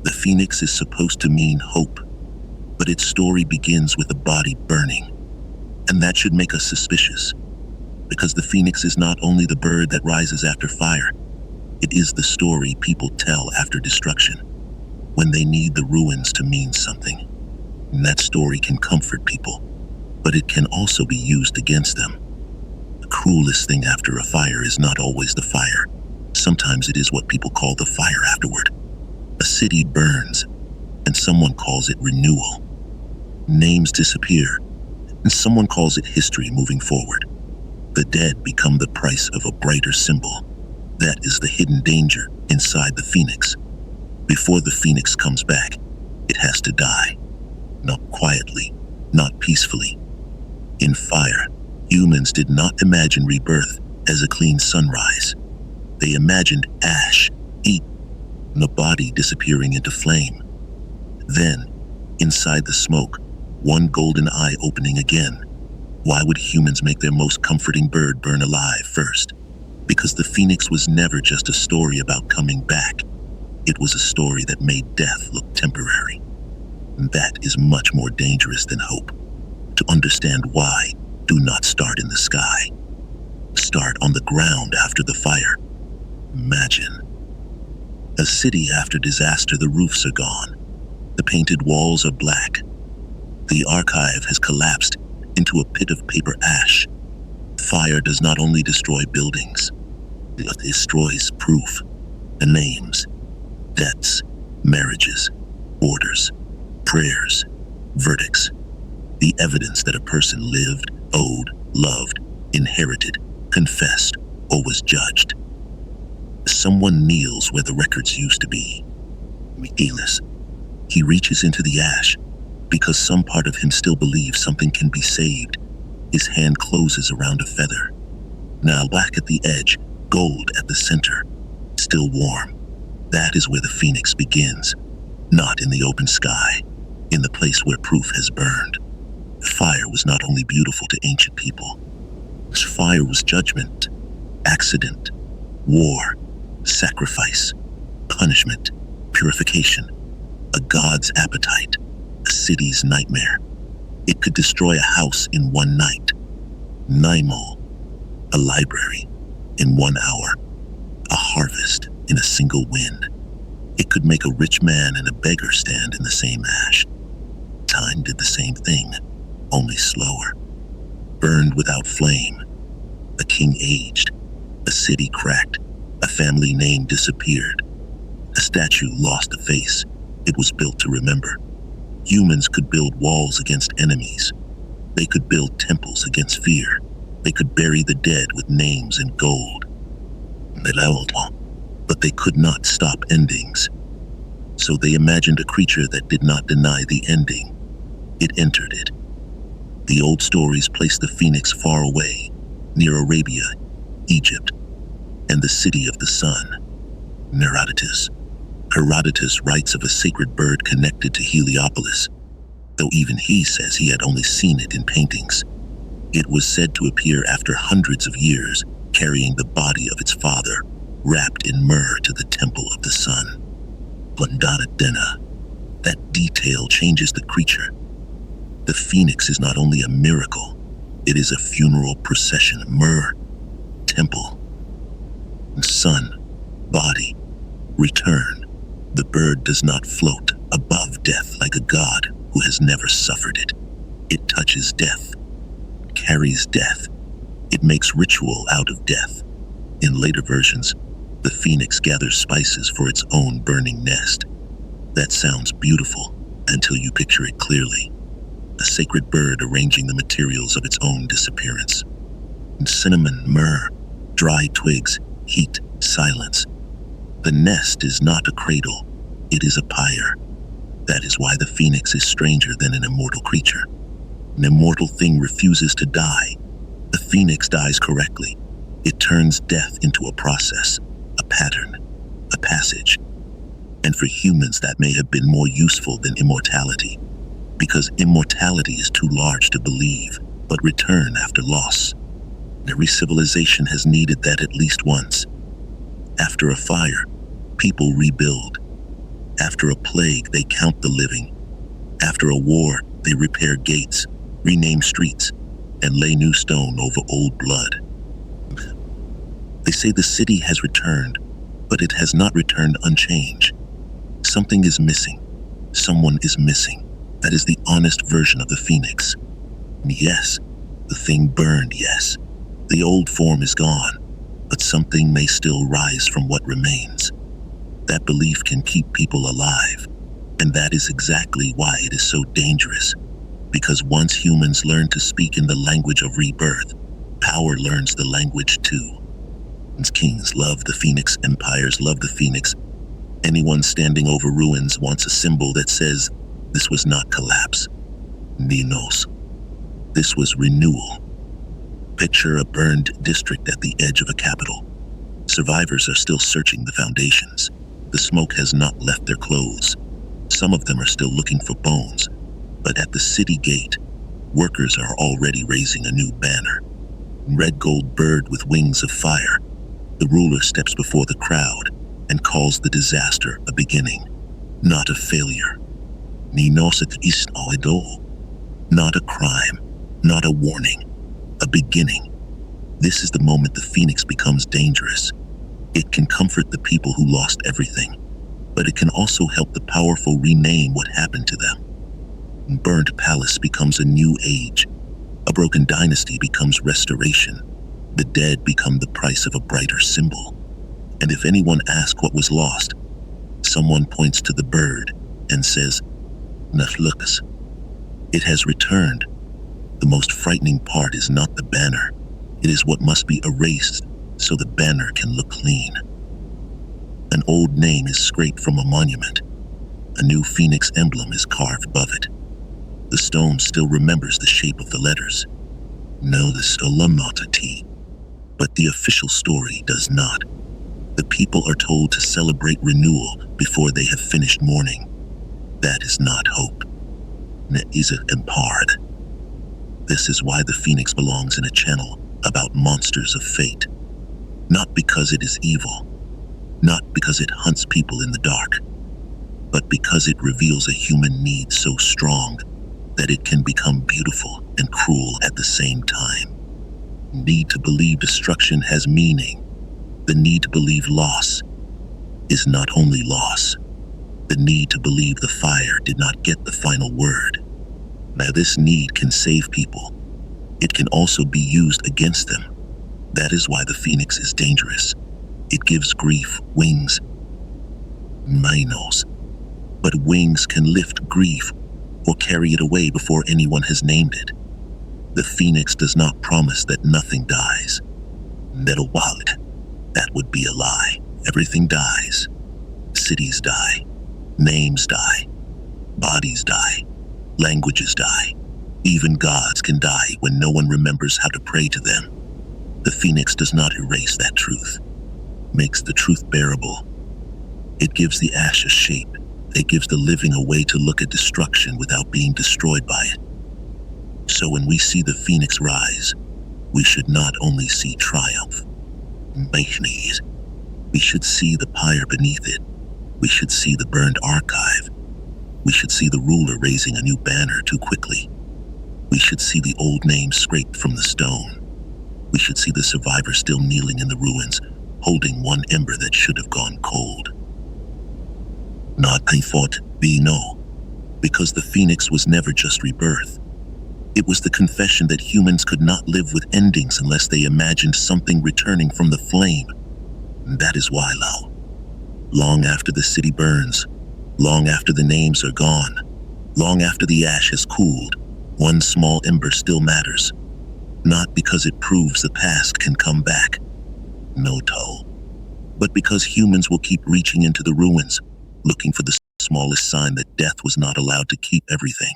The phoenix is supposed to mean hope, but its story begins with a body burning. And that should make us suspicious, because the phoenix is not only the bird that rises after fire, it is the story people tell after destruction, when they need the ruins to mean something. And that story can comfort people, but it can also be used against them. The cruelest thing after a fire is not always the fire. Sometimes it is what people call the fire afterward. A city burns, and someone calls it renewal. Names disappear, and someone calls it history moving forward. The dead become the price of a brighter symbol. That is the hidden danger inside the phoenix. Before the phoenix comes back, it has to die. Not quietly, not peacefully. In fire, humans did not imagine rebirth as a clean sunrise. They imagined ash, heat, and a body disappearing into flame. Then, inside the smoke, one golden eye opening again. Why would humans make their most comforting bird burn alive first? Because the phoenix was never just a story about coming back. It was a story that made death look temporary. And that is much more dangerous than hope. To understand why, do not start in the sky. Start on the ground after the fire. Imagine. A city after disaster, the roofs are gone. The painted walls are black. The archive has collapsed into a pit of paper ash. Fire does not only destroy buildings, it destroys proof, the names, debts, marriages, orders, prayers, verdicts, the evidence that a person lived, owed, loved, inherited, confessed, or was judged. Someone kneels where the records used to be. Michaelis. He reaches into the ash because some part of him still believes something can be saved. His hand closes around a feather. Now black at the edge, gold at the center, still warm. That is where the phoenix begins, not in the open sky, in the place where proof has burned. Fire was not only beautiful to ancient people. Fire was judgment, accident, war, sacrifice, punishment, purification, a god's appetite, a city's nightmare. It could destroy a house in one night. Naimol, a library, in 1 hour. A harvest in a single wind. It could make a rich man and a beggar stand in the same ash. Time did the same thing, only slower. Burned without flame. A king aged. A city cracked. A family name disappeared. A statue lost a face. It was built to remember. Humans could build walls against enemies. They could build temples against fear. They could bury the dead with names in gold. But they could not stop endings. So they imagined a creature that did not deny the ending. It entered it. The old stories placed the phoenix far away, near Arabia, Egypt, and the city of the sun, Herodotus. Herodotus writes of a sacred bird connected to Heliopolis, though even he says he had only seen it in paintings. It was said to appear after hundreds of years, carrying the body of its father, wrapped in myrrh to the temple of the sun. Blundata Dena, that detail changes the creature. The phoenix is not only a miracle, it is a funeral procession. Myrrh, temple, sun, body, return. The bird does not float above death like a god who has never suffered it. It touches death, carries death. It makes ritual out of death. In later versions, the phoenix gathers spices for its own burning nest. That sounds beautiful until you picture it clearly. A sacred bird arranging the materials of its own disappearance. Cinnamon, myrrh, dry twigs, heat, silence. The nest is not a cradle, it is a pyre. That is why the phoenix is stranger than an immortal creature. An immortal thing refuses to die. The phoenix dies correctly. It turns death into a process, a pattern, a passage. And for humans that may have been more useful than immortality, because immortality is too large to believe, but return after loss. Every civilization has needed that at least once. After a fire, people rebuild. After a plague, they count the living. After a war, they repair gates, rename streets, and lay new stone over old blood. They say the city has returned, but it has not returned unchanged. Something is missing. Someone is missing. That is the honest version of the phoenix. Yes, the thing burned, yes. The old form is gone, but something may still rise from what remains. That belief can keep people alive, and that is exactly why it is so dangerous. Because once humans learn to speak in the language of rebirth, power learns the language too. Kings love the phoenix, empires love the phoenix. Anyone standing over ruins wants a symbol that says, this was not collapse. Ninos. This was renewal. Picture a burned district at the edge of a capital. Survivors are still searching the foundations. The smoke has not left their clothes. Some of them are still looking for bones. But at the city gate, workers are already raising a new banner. Red gold bird with wings of fire. The ruler steps before the crowd and calls the disaster a beginning, not a failure. Ninosat is not a crime, not a warning, a beginning. This is the moment the phoenix becomes dangerous. It can comfort the people who lost everything, but it can also help the powerful rename what happened to them. Burned palace becomes a new age. A broken dynasty becomes restoration. The dead become the price of a brighter symbol. And if anyone asks what was lost, someone points to the bird and says, Naflukas. It has returned. The most frightening part is not the banner. It is what must be erased so the banner can look clean. An old name is scraped from a monument. A new phoenix emblem is carved above it. The stone still remembers the shape of the letters. No, the Stolamata T. But the official story does not. The people are told to celebrate renewal before they have finished mourning. That is not hope. Ne'izet Empard. This is why the phoenix belongs in a channel about monsters of fate. Not because it is evil, not because it hunts people in the dark, but because it reveals a human need so strong that it can become beautiful and cruel at the same time. Need to believe destruction has meaning. The need to believe loss is not only loss. The need to believe the fire did not get the final word. Now this need can save people. It can also be used against them. That is why the phoenix is dangerous. It gives grief wings. Minos. But wings can lift grief or carry it away before anyone has named it. The phoenix does not promise that nothing dies. That would be a lie. Everything dies. Cities die. Names die. Bodies die. Languages die. Even gods can die when no one remembers how to pray to them. The phoenix does not erase that truth. Makes the truth bearable. It gives the ash a shape. It gives the living a way to look at destruction without being destroyed by it. So when we see the phoenix rise, we should not only see triumph. We should see the pyre beneath it. We should see the burned archive. We should see the ruler raising a new banner too quickly. We should see the old name scraped from the stone. We should see the survivor still kneeling in the ruins, holding one ember that should have gone cold. Not I thought, no, because the phoenix was never just rebirth. It was the confession that humans could not live with endings unless they imagined something returning from the flame. And that is why, Lao, long after the city burns, long after the names are gone, long after the ash has cooled, one small ember still matters. Not because it proves the past can come back, no toll, but because humans will keep reaching into the ruins, looking for the smallest sign that death was not allowed to keep everything.